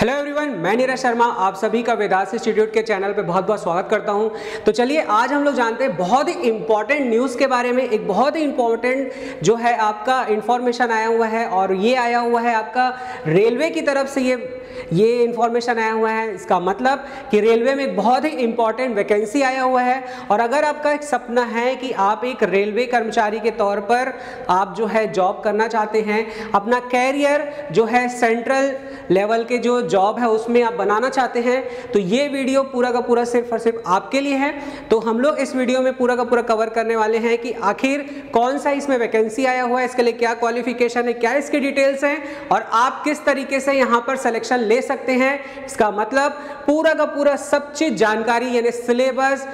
Hello everyone, मैं नीरज शर्मा आप सभी का वेदास इंस्टीट्यूट के चैनल पे बहुत बहुत स्वागत करता हूं। तो चलिए आज हम लोग जानते हैं बहुत ही इंपॉर्टेंट न्यूज़ के बारे में। एक बहुत ही इंपॉर्टेंट जो है आपका इंफॉर्मेशन आया हुआ है और ये आया हुआ है आपका रेलवे की तरफ से ये इंफॉर्मेशन आया हुआ है। इसका मतलब कि रेलवे में एक बहुत ही इंपॉर्टेंट वैकेंसी आया हुआ है और अगर आपका एक सपना है कि आप एक रेलवे कर्मचारी के तौर पर आप जो है जॉब करना चाहते हैं, अपना कैरियर जो है सेंट्रल लेवल के जो जॉब है उसमें आप बनाना चाहते हैं, तो ये वीडियो पूरा का पूरा सिर्फ और सिर्फ आपके लिए है। तो हम लोग इस वीडियो में पूरा का पूरा कवर करने वाले हैं कि आखिर कौन सा इसमें वैकेंसी आया हुआ है, इसके लिए क्या क्वालिफिकेशन है, क्या इसकी डिटेल्स हैं और आप किस तरीके से यहाँ पर सिलेक्शन ले सकते हैं। इसका मतलब पूरा का पूरा सब चीज जानकारी यानी सिलेबस,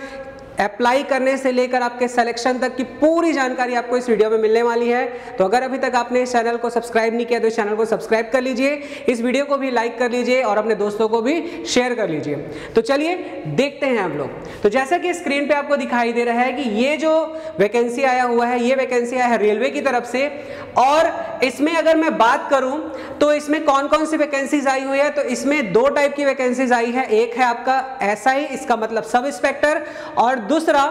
अप्लाई करने से लेकर आपके सिलेक्शन तक की पूरी जानकारी आपको इस वीडियो में मिलने वाली है। तो अगर अभी तक आपने इस चैनल को सब्सक्राइब नहीं किया तो इस चैनल को सब्सक्राइब कर लीजिए, इस वीडियो को भी लाइक कर लीजिए और अपने दोस्तों को भी शेयर कर लीजिए। तो चलिए देखते हैं हम लोग। तो जैसा कि स्क्रीन पे आपको दिखाई दे रहा है कि ये जो वैकेंसी आया हुआ है, ये वैकेंसी आया है रेलवे की तरफ से और इसमें अगर मैं बात करूं तो इसमें कौन कौन सी वैकेंसीज आई हुई है, तो इसमें दो टाइप की वैकेंसीज आई है। एक है आपका एसआई, इसका मतलब सब इंस्पेक्टर, और दूसरा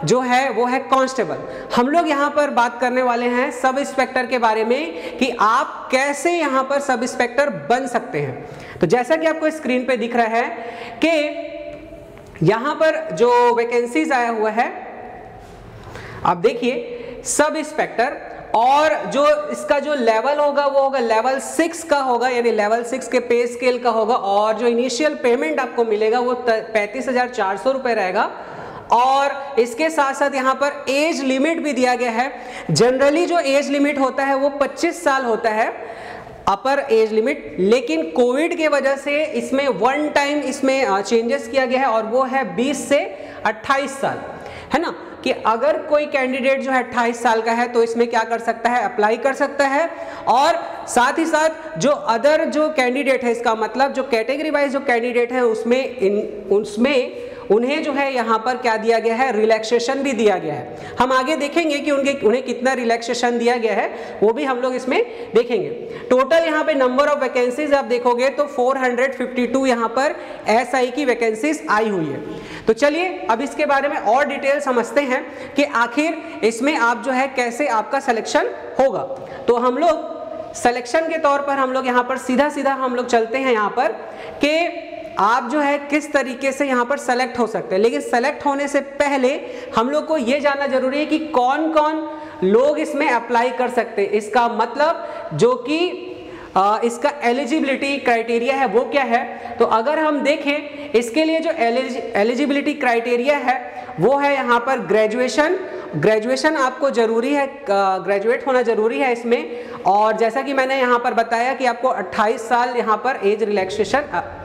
जो है वो है कांस्टेबल। हम लोग यहां पर बात करने वाले हैं सब इंस्पेक्टर के बारे में कि आप कैसे यहां पर सब इंस्पेक्टर बन सकते हैं। तो जैसा कि आपको स्क्रीन पे दिख रहा है कि यहां पर जो वैकेंसीज आया हुआ है, आप देखिए सब इंस्पेक्टर, और जो इसका जो लेवल होगा वो होगा लेवल 6 का होगा, यानी लेवल 6 के पे स्केल का होगा और जो इनिशियल पेमेंट आपको मिलेगा वो 35,400 रुपए रहेगा। और इसके साथ साथ यहाँ पर एज लिमिट भी दिया गया है। जनरली जो एज लिमिट होता है वो 25 साल होता है, अपर एज लिमिट, लेकिन कोविड के वजह से इसमें वन टाइम इसमें चेंजेस किया गया है और वो है 20 से 28 साल, है ना। कि अगर कोई कैंडिडेट जो है 28 साल का है तो इसमें क्या कर सकता है, अप्लाई कर सकता है। और साथ ही साथ जो अदर जो कैंडिडेट है, इसका मतलब जो कैटेगरी वाइज जो कैंडिडेट है उसमें उन्हें जो है यहाँ पर क्या दिया गया है, रिलैक्सेशन भी दिया गया है। हम आगे देखेंगे कि उन्हें कितना रिलैक्सेशन दिया गया है, वो भी हम लोग इसमें देखेंगे। टोटल यहाँ पे नंबर ऑफ वैकेंसीज आप देखोगे तो 452 यहाँ पर एसआई की वैकेंसीज आई हुई है। तो चलिए अब इसके बारे में और डिटेल समझते हैं कि आखिर इसमें आप जो है कैसे आपका सिलेक्शन होगा। तो हम लोग सिलेक्शन के तौर पर हम लोग यहाँ पर सीधा सीधा हम लोग चलते हैं यहाँ पर कि आप जो है किस तरीके से यहाँ पर सेलेक्ट हो सकते हैं। लेकिन सेलेक्ट होने से पहले हम लोग को ये जानना जरूरी है कि कौन कौन लोग इसमें अप्लाई कर सकते हैं। इसका मतलब जो कि इसका एलिजिबिलिटी क्राइटेरिया है वो क्या है। तो अगर हम देखें इसके लिए जो एलिजिबिलिटी क्राइटेरिया है वो है यहाँ पर ग्रेजुएशन आपको जरूरी है, ग्रेजुएट होना जरूरी है इसमें। और जैसा कि मैंने यहाँ पर बताया कि आपको 28 साल यहाँ पर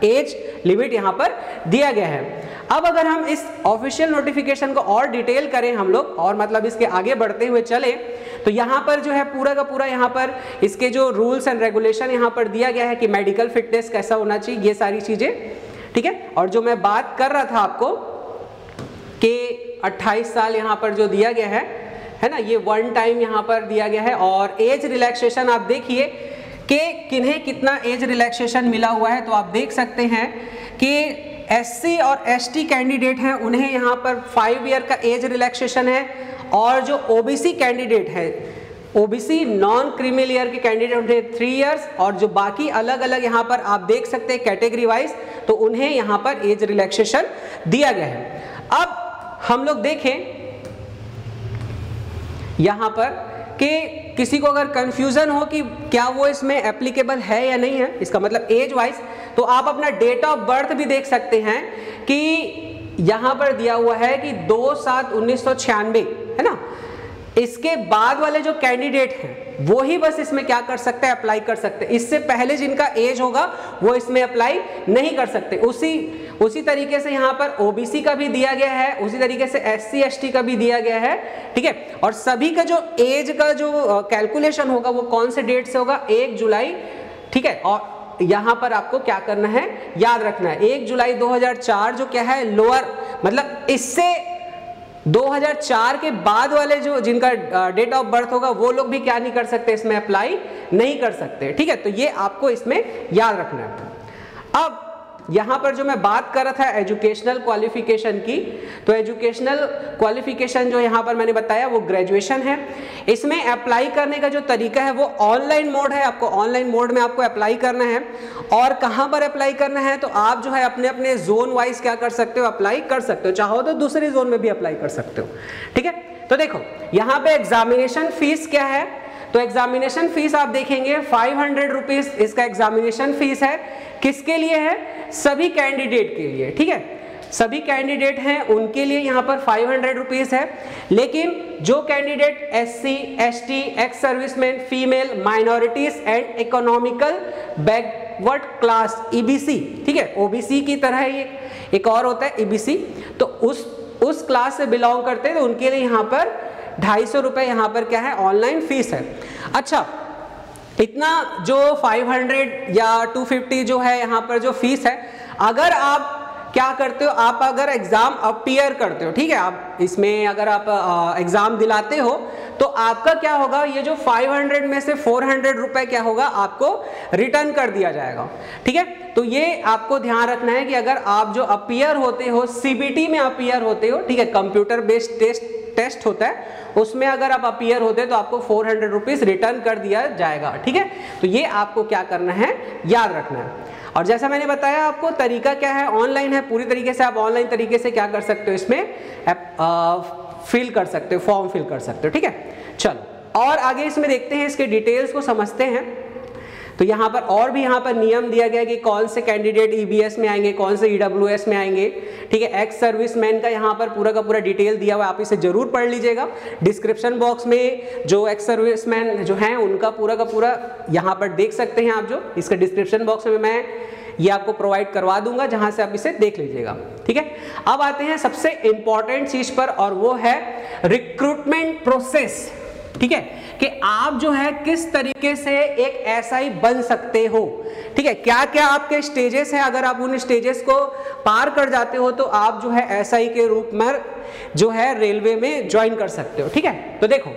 एज लिमिट यहाँ पर दिया गया है। अब अगर हम इस ऑफिशियल नोटिफिकेशन को और डिटेल करें हम लोग, और मतलब इसके आगे बढ़ते हुए चले, तो यहाँ पर जो है पूरा का पूरा यहाँ पर इसके जो रूल्स एंड रेगुलेशन यहाँ पर दिया गया है कि मेडिकल फिटनेस कैसा होना चाहिए, ये सारी चीजें, ठीक है। और जो मैं बात कर रहा था आपको कि 28 साल यहाँ पर जो दिया गया है ना, ये वन टाइम यहाँ पर दिया गया है। और एज रिलैक्सेशन आप देखिए कि किन्हें कितना एज रिलैक्सेशन मिला हुआ है। तो आप देख सकते हैं कि एससी और एसटी कैंडिडेट हैं उन्हें यहाँ पर 5 ईयर का एज रिलैक्सेशन है, और जो ओबीसी कैंडिडेट है, ओबीसी नॉन क्रीमी ईयर के कैंडिडेट उन्हें 3 इयर्स, और जो बाकी अलग अलग यहाँ पर आप देख सकते हैं कैटेगरी वाइज, तो उन्हें यहाँ पर एज रिलैक्सेशन दिया गया है। अब हम लोग देखें यहाँ पर कि किसी को अगर कंफ्यूजन हो कि क्या वो इसमें एप्लीकेबल है या नहीं है, इसका मतलब एज वाइज, तो आप अपना डेट ऑफ बर्थ भी देख सकते हैं कि यहाँ पर दिया हुआ है कि 2/7/1996, है ना। इसके बाद वाले जो कैंडिडेट हैं वो ही बस इसमें क्या कर सकते हैं, अप्लाई कर सकते हैं। इससे पहले जिनका एज होगा वो इसमें अप्लाई नहीं कर सकते। उसी तरीके से यहाँ पर ओबीसी का भी दिया गया है, उसी तरीके से एससी एसटी का भी दिया गया है, ठीक है। और सभी का जो एज का जो कैलकुलेशन होगा वो कौन से डेट से होगा, 1 जुलाई, ठीक है। और यहाँ पर आपको क्या करना है, याद रखना है 1 जुलाई 2004 जो क्या है लोअर, मतलब इससे 2004 के बाद वाले जो जिनका डेट ऑफ बर्थ होगा वो लोग भी क्या नहीं कर सकते, इसमें अप्लाई नहीं कर सकते, ठीक है। तो ये आपको इसमें याद रखना है। अब यहाँ पर जो मैं बात कर रहा था एजुकेशनल क्वालिफिकेशन की, तो एजुकेशनल क्वालिफिकेशन जो यहाँ पर मैंने बताया वो ग्रेजुएशन है। इसमें अप्लाई करने का जो तरीका है वो ऑनलाइन मोड है, आपको ऑनलाइन मोड में आपको अप्लाई करना है। और कहाँ पर अप्लाई करना है, तो आप जो है अपने अपने जोन वाइज क्या कर सकते हो, अप्लाई कर सकते हो, चाहो तो दूसरे जोन में भी अप्लाई कर सकते हो। ठीक है, तो देखो यहाँ पे एग्जामिनेशन फीस क्या है, तो एग्जामिनेशन फीस आप देखेंगे 500 रुपीज इसका एग्जामिनेशन फीस है। किसके लिए है, सभी कैंडिडेट के लिए। ठीक है, सभी कैंडिडेट हैं उनके लिए यहाँ पर 500 रुपीज है। लेकिन जो candidate SC, ST, ex serviceman, female, minorities and economical backward class EBC, ठीक है, OBC की तरह ये एक और होता है EBC, तो उस क्लास से बिलोंग करते हैं, तो उनके लिए यहाँ पर 250 रुपए यहाँ पर क्या है, ऑनलाइन फीस है। अच्छा, इतना जो 500 या 250 जो है यहाँ पर जो फीस है, अगर आप क्या करते हो, आप अगर एग्जाम अपीयर करते हो, ठीक है, आप इसमें अगर आप एग्जाम दिलाते हो, तो आपका क्या होगा, ये जो 500 में से 400 रुपए क्या होगा, आपको रिटर्न कर दिया जाएगा। ठीक है, तो ये आपको ध्यान रखना है कि अगर आप जो अपीयर होते हो, CBT में अपीयर होते हो, ठीक है, कंप्यूटर बेस्ड टेस्ट होता है, उसमें अगर आप अपीयर होते हैं तो आपको 400 रुपीज रिटर्न कर दिया जाएगा। ठीक है, तो ये आपको क्या करना है, याद रखना है। और जैसा मैंने बताया आपको तरीका क्या है, ऑनलाइन है, पूरी तरीके से आप ऑनलाइन तरीके से क्या कर सकते हो, इसमें फिल कर सकते हो, फॉर्म फिल कर सकते हो। ठीक है, चलो और आगे इसमें देखते हैं, इसके डिटेल्स को समझते हैं। तो यहाँ पर और भी यहाँ पर नियम दिया गया कि कौन से कैंडिडेट EBS में आएंगे, कौन से EWS में आएंगे। ठीक है, एक्स सर्विसमैन का यहाँ पर पूरा का पूरा डिटेल दिया हुआ है, आप इसे जरूर पढ़ लीजिएगा। डिस्क्रिप्शन बॉक्स में जो एक्स सर्विसमैन जो हैं उनका पूरा का पूरा यहाँ पर देख सकते हैं आप, जो इसका डिस्क्रिप्शन बॉक्स में मैं ये आपको प्रोवाइड करवा दूंगा, जहां से आप इसे देख लीजिएगा। ठीक है, अब आते हैं सबसे इंपॉर्टेंट चीज पर, और वो है रिक्रूटमेंट प्रोसेस। ठीक है, कि आप जो है किस तरीके से एक SI बन सकते हो। ठीक है, क्या क्या आपके स्टेजेस हैं, अगर आप उन स्टेजेस को पार कर जाते हो तो आप जो है SI के रूप में जो है रेलवे में ज्वाइन कर सकते हो। ठीक है, तो देखो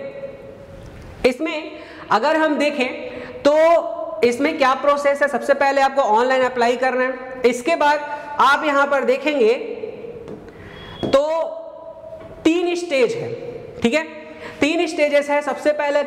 इसमें अगर हम देखें तो इसमें क्या प्रोसेस है, सबसे पहले आपको ऑनलाइन अप्लाई करना है। इसके बाद आप यहां पर देखेंगे तो 3 स्टेज है। ठीक है, 3 स्टेजेस है। सबसे पहले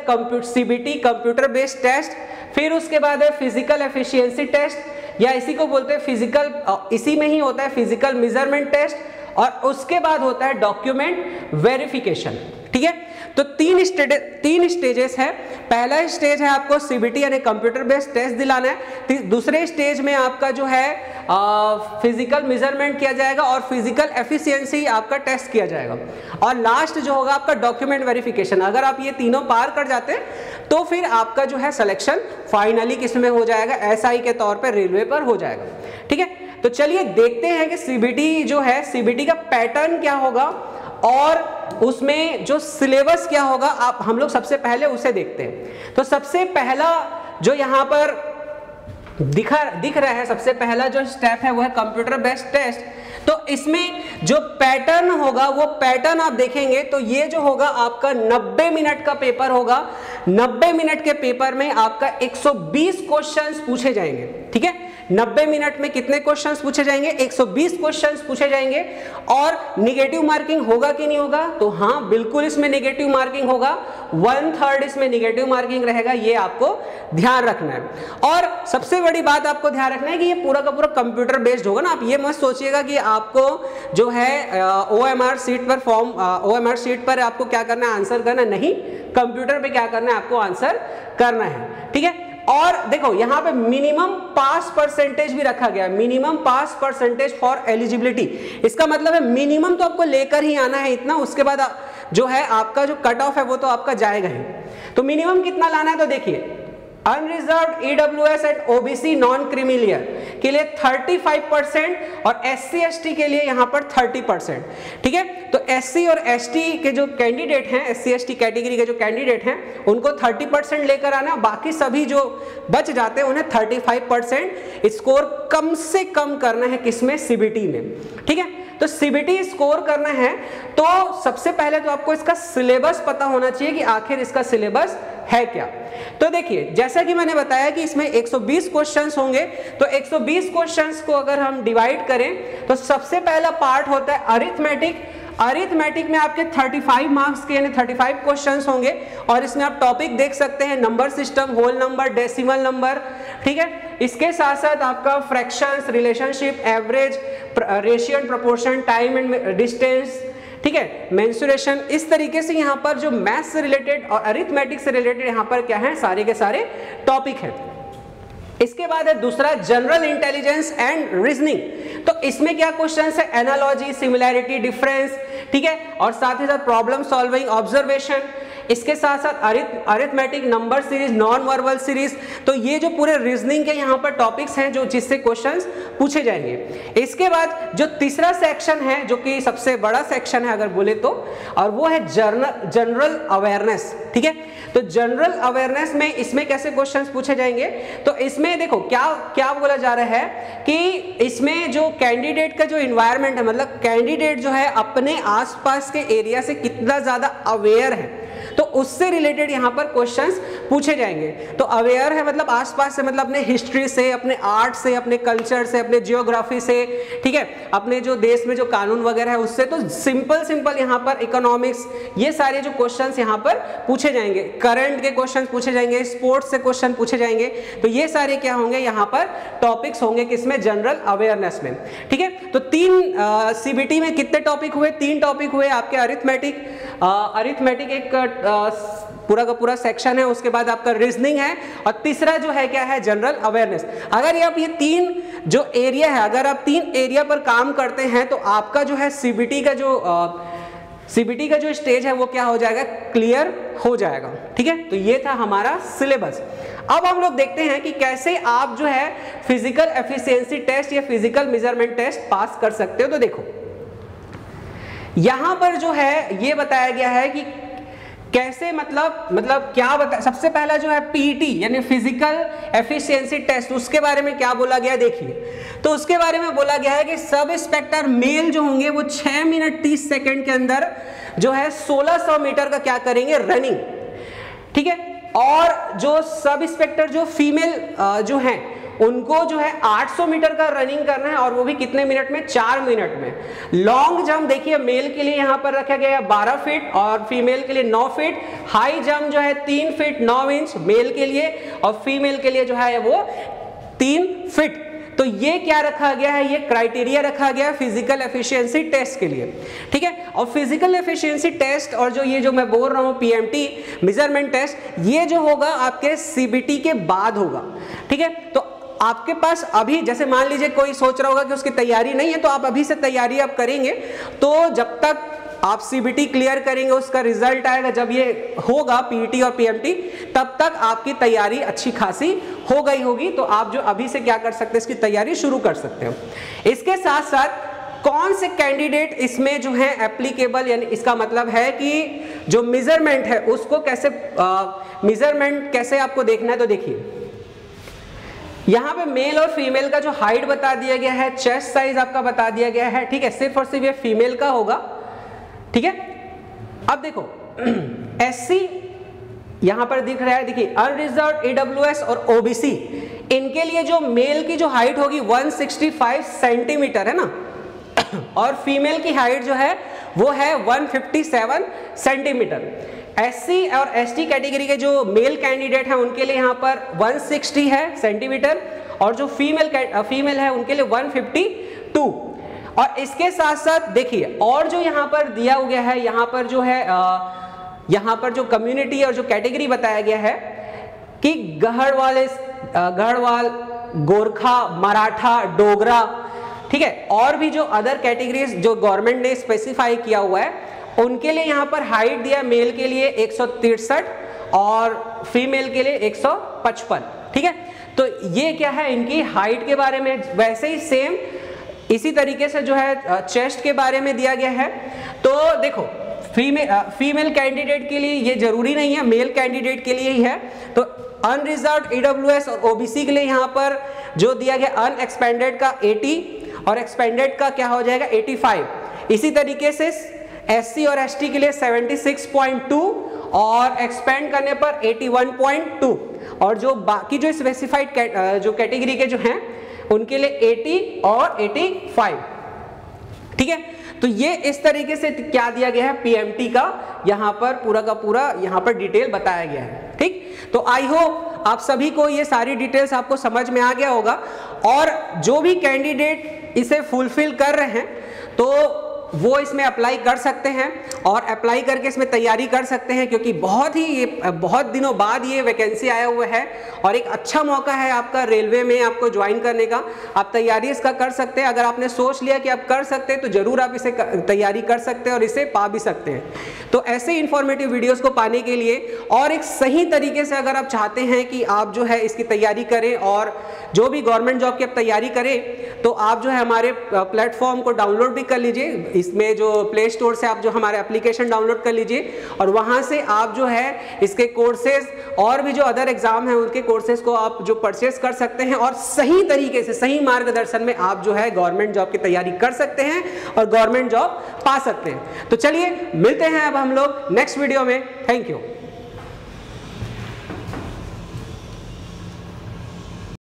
CBT कंप्यूटर बेस्ड टेस्ट, फिर उसके बाद है फिजिकल एफिशिएंसी टेस्ट, या इसी को बोलते हैं फिजिकल, इसी में ही होता है फिजिकल मेजरमेंट टेस्ट, और उसके बाद होता है डॉक्यूमेंट वेरिफिकेशन। ठीक है, तो 3 स्टेजेस है। पहला स्टेज है आपको CBT यानी कंप्यूटर बेस्ड टेस्ट दिलाना है। दूसरे स्टेज में आपका जो है फिजिकल मेजरमेंट किया जाएगा और फिजिकल एफिशिएंसी आपका टेस्ट किया जाएगा, और लास्ट जो होगा आपका डॉक्यूमेंट वेरिफिकेशन। अगर आप ये तीनों पार कर जाते हैं तो फिर आपका जो है सिलेक्शन फाइनली किस में हो जाएगा, SI के तौर पर रेलवे पर हो जाएगा। ठीक है, तो चलिए देखते हैं कि CBT जो है, CBT का पैटर्न क्या होगा और उसमें जो सिलेबस क्या होगा, आप हम लोग सबसे पहले उसे देखते हैं। तो सबसे पहला जो यहाँ पर दिख रहा है, सबसे पहला जो स्टेप है वो है कंप्यूटर बेस्ड टेस्ट। तो इसमें जो पैटर्न होगा वो पैटर्न आप देखेंगे तो ये जो होगा आपका 90 मिनट का पेपर होगा। 90 मिनट के पेपर में आपका 120 क्वेश्चंस पूछे जाएंगे। ठीक है, 90 मिनट में कितने क्वेश्चंस पूछे जाएंगे, 120 क्वेश्चंस पूछे जाएंगे। और निगेटिव मार्किंग होगा कि नहीं होगा, तो हाँ बिल्कुल इसमें निगेटिव मार्किंग होगा, 1/3 इसमें निगेटिव मार्किंग रहेगा, ये आपको ध्यान रखना है। और सबसे बड़ी बात आपको ध्यान रखना है कि ये पूरा का पूरा कंप्यूटर बेस्ड होगा ना। आप ये मत सोचिएगा कि आपको जो है OMR शीट पर OMR शीट पर आपको क्या करना है, आंसर करना नहीं, कंप्यूटर पे क्या करना है, आपको आंसर करना है। ठीक है, और देखो यहाँ पे मिनिमम पास परसेंटेज भी रखा गया है, minimum pass percentage for eligibility. इसका मतलब है मिनिमम तो आपको लेकर ही आना है इतना, उसके बाद जो है आपका जो कट ऑफ है वो तो आपका जाएगा ही। तो मिनिमम कितना लाना है, तो देखिए unreserved EWS and OBC non creamy layer के लिए 35% और SC ST के लिए यहाँ पर 30%। ठीक है, तो SC और ST के जो कैंडिडेट हैं, SC ST कैटेगरी के जो कैंडिडेट हैं उनको 30% लेकर आना, बाकी सभी जो बच जाते हैं उन्हें 35% स्कोर कम से कम करना है, किसमें, CBT में। ठीक है, तो CBT स्कोर करना है तो सबसे पहले तो आपको इसका सिलेबस पता होना चाहिए कि आखिर इसका सिलेबस है क्या। तो देखिए जैसा कि मैंने बताया कि इसमें 120 क्वेश्चंस होंगे, तो 120 क्वेश्चंस को अगर हम डिवाइड करें तो सबसे पहला पार्ट होता है अरिथमेटिक। अरिथमेटिक में आपके 35 मार्क्स के यानी 35 क्वेश्चंस होंगे और इसमें आप टॉपिक देख सकते हैं number system, whole number, decimal number, ठीक है। इसके साथ साथ आपका fractions, relationship, average, ratio and proportion, time and distance, ठीक है, मेंसुरेशन, इस तरीके से यहाँ पर जो मैथ्स से रिलेटेड और अरिथमेटिक से रिलेटेड यहाँ पर क्या है, सारे के सारे टॉपिक हैं। इसके बाद है दूसरा जनरल इंटेलिजेंस एंड रीजनिंग। तो इसमें क्या क्वेश्चंस है, एनालॉजी, सिमिलैरिटी, डिफरेंस, ठीक है, और साथ ही साथ प्रॉब्लम सॉल्विंग, ऑब्जर्वेशन, इसके साथ साथ arithmetic, number series, non verbal series. तो ये जो पूरे रीजनिंग के यहाँ पर टॉपिक्स हैं जो जिससे क्वेश्चंस पूछे जाएंगे। इसके बाद जो तीसरा सेक्शन है जो कि सबसे बड़ा सेक्शन है अगर बोले तो, और वो है जनरल अवेयरनेस, ठीक है। तो जनरल अवेयरनेस में इसमें कैसे क्वेश्चंस पूछे जाएंगे, तो इसमें देखो क्या क्या बोला जा रहा है कि इसमें जो कैंडिडेट का जो इन्वायरमेंट है, मतलब कैंडिडेट जो है अपने आसपास के एरिया से कितना ज्यादा अवेयर है, तो उससे रिलेटेड यहाँ पर क्वेश्चंस पूछे जाएंगे। तो अवेयर है मतलब आसपास से, मतलब अपने हिस्ट्री से, अपने आर्ट से, अपने कल्चर से, अपने जियोग्राफी से, ठीक है, अपने जो देश में जो कानून वगैरह है उससे। तो सिंपल यहाँ पर इकोनॉमिक्स, ये सारे जो क्वेश्चंस यहाँ पर पूछे जाएंगे, करंट के क्वेश्चन पूछे जाएंगे, स्पोर्ट्स से क्वेश्चन पूछे जाएंगे। तो ये सारे क्या होंगे यहाँ पर टॉपिक्स होंगे किसमें, जनरल अवेयरनेस में, ठीक है। तो 3 सीबीटी में कितने टॉपिक हुए, 3 टॉपिक हुए आपके। अरिथमेटिक एक पूरा का पूरा सेक्शन है, उसके बाद आपका रीजनिंग है, और तीसरा जो है क्या है, जनरल अवेयरनेस। अगर आप ये 3 जो एरिया है, अगर आप 3 एरिया पर काम करते हैं तो आपका जो है सीबीटी का जो स्टेज है वो क्या हो जाएगा, क्लियर हो जाएगा, ठीक है। तो ये था हमारा सिलेबस। अब हम लोग देखते हैं कि कैसे आप जो है फिजिकल एफिशिएंसी टेस्ट या फिजिकल मेजरमेंट टेस्ट पास कर सकते हो। तो देखो यहां पर जो है ये बताया गया है कि कैसे, मतलब क्या बता, सबसे पहला जो है पीईटी यानी फिजिकल एफिशिएंसी टेस्ट, उसके बारे में क्या बोला गया देखिए। तो उसके बारे में बोला गया है कि सब इंस्पेक्टर मेल जो होंगे वो 6 मिनट 30 सेकंड के अंदर जो है 1600 मीटर का क्या करेंगे, रनिंग, ठीक है। और जो सब इंस्पेक्टर जो फीमेल जो हैं उनको जो है 800 मीटर का रनिंग करना है, और वो भी कितने मिनट में, 4 मिनट में। लॉन्ग जंप देखिए मेल के लिए यहाँ पर रखा गया है 12 फीट और फीमेल के लिए 9 फीट। हाई जंप जो है 3 फीट 9 इंच मेल के लिए, और फीमेल के लिए जो है वो 3 फीट। तो ये क्या रखा गया है, ये क्राइटेरिया रखा गया है फिजिकल एफिशिएंसी टेस्ट के लिए, ठीक है। और फिजिकल एफिशिएंसी टेस्ट और जो मैं बोल रहा हूँ पीएमटी मेजरमेंट टेस्ट, ये जो होगा आपके सीबीटी के बाद होगा, ठीक है। तो आपके पास अभी जैसे मान लीजिए कोई सोच रहा होगा कि उसकी तैयारी नहीं है, तो आप अभी से तैयारी आप करेंगे, तो जब तक आप सीबीटी क्लियर करेंगे, उसका रिजल्ट आएगा जब ये होगा पीईटी और पीएमटी, तब तक आपकी तैयारी अच्छी खासी हो गई होगी। तो आप जो अभी से क्या कर सकते हैं, इसकी तैयारी शुरू कर सकते हो। इसके साथ साथ कौन से कैंडिडेट इसमें जो है एप्लीकेबल, यानी इसका मतलब है कि जो मेजरमेंट है उसको कैसे मेजरमेंट कैसे आपको देखना है। तो देखिए यहाँ पे मेल और फीमेल का जो हाइट बता दिया गया है, चेस्ट साइज आपका बता दिया गया है, ठीक है, सिर्फ और सिर्फ ये फीमेल का होगा, ठीक है। अब देखो एससी यहां पर दिख रहा है, देखिए अनरिजर्व्ड, ईडब्ल्यूएस और ओबीसी, इनके लिए जो मेल की जो हाइट होगी 165 सेंटीमीटर है ना, और फीमेल की हाइट जो है वो है 157 सेंटीमीटर। एससी और एसटी कैटेगरी के जो मेल कैंडिडेट हैं उनके लिए यहाँ पर 160 है सेंटीमीटर, और जो फीमेल है उनके लिए 152। और इसके साथ साथ देखिए और जो यहाँ पर दिया गया है, यहाँ पर जो है यहाँ पर जो कम्युनिटी और जो कैटेगरी बताया गया है कि गढ़वाल, गोरखा, मराठा, डोगरा, ठीक है, और भी जो अदर कैटेगरीज जो गवर्नमेंट ने स्पेसिफाई किया हुआ है, उनके लिए यहाँ पर हाइट दिया मेल के लिए 163 और फीमेल के लिए 155, ठीक है। तो ये क्या है इनकी हाइट के बारे में। वैसे ही सेम इसी तरीके से जो है चेस्ट के बारे में दिया गया है। तो देखो फीमेल कैंडिडेट के लिए ये जरूरी नहीं है, मेल कैंडिडेट के लिए ही है। तो अनरिजर्व्ड, ईडब्ल्यूएस और ओबीसी के लिए यहाँ पर जो दिया गया अनएक्सपेंडेड का 80 और एक्सपेंडेड का क्या हो जाएगा 85। इसी तरीके से एससी और एसटी के लिए 76.2 और एक्सपेंड करने पर 81.2, और जो बाकी जो स्पेसिफाइड जो कैटेगरी के जो हैं उनके लिए 80 और 85। ठीक है, तो ये इस तरीके से क्या दिया गया है पीएमटी का, यहां पर पूरा का पूरा यहां पर डिटेल बताया गया है। ठीक, तो आई होप आप सभी को ये सारी डिटेल्स आपको समझ में आ गया होगा, और जो भी कैंडिडेट इसे फुलफिल कर रहे हैं तो वो इसमें अप्लाई कर सकते हैं और अप्लाई करके इसमें तैयारी कर सकते हैं, क्योंकि बहुत दिनों बाद ये वैकेंसी आया हुआ है और एक अच्छा मौका है आपका रेलवे में आपको ज्वाइन करने का। आप तैयारी इसका कर सकते हैं। अगर आपने सोच लिया कि आप कर सकते हैं तो जरूर आप इसे तैयारी कर सकते हैं और इसे पा भी सकते हैं। तो ऐसे इंफॉर्मेटिव वीडियोस को पाने के लिए और एक सही तरीके से अगर आप चाहते हैं कि आप जो है इसकी तैयारी करें और जो भी गवर्नमेंट जॉब की आप तैयारी करें, तो आप जो है हमारे प्लेटफॉर्म को डाउनलोड भी कर लीजिए। इसमें जो प्ले स्टोर से आप जो हमारे एप्लीकेशन डाउनलोड कर लीजिए और वहां से आप जो है इसके कोर्सेज और भी जो अदर एग्जाम है उनके कोर्सेज को आप जो परचेस कर सकते हैं और सही तरीके से सही मार्गदर्शन में आप जो है गवर्नमेंट जॉब की तैयारी कर सकते हैं और गवर्नमेंट जॉब पा सकते हैं। तो चलिए मिलते हैं अब हम लोग नेक्स्ट वीडियो में। Thank you.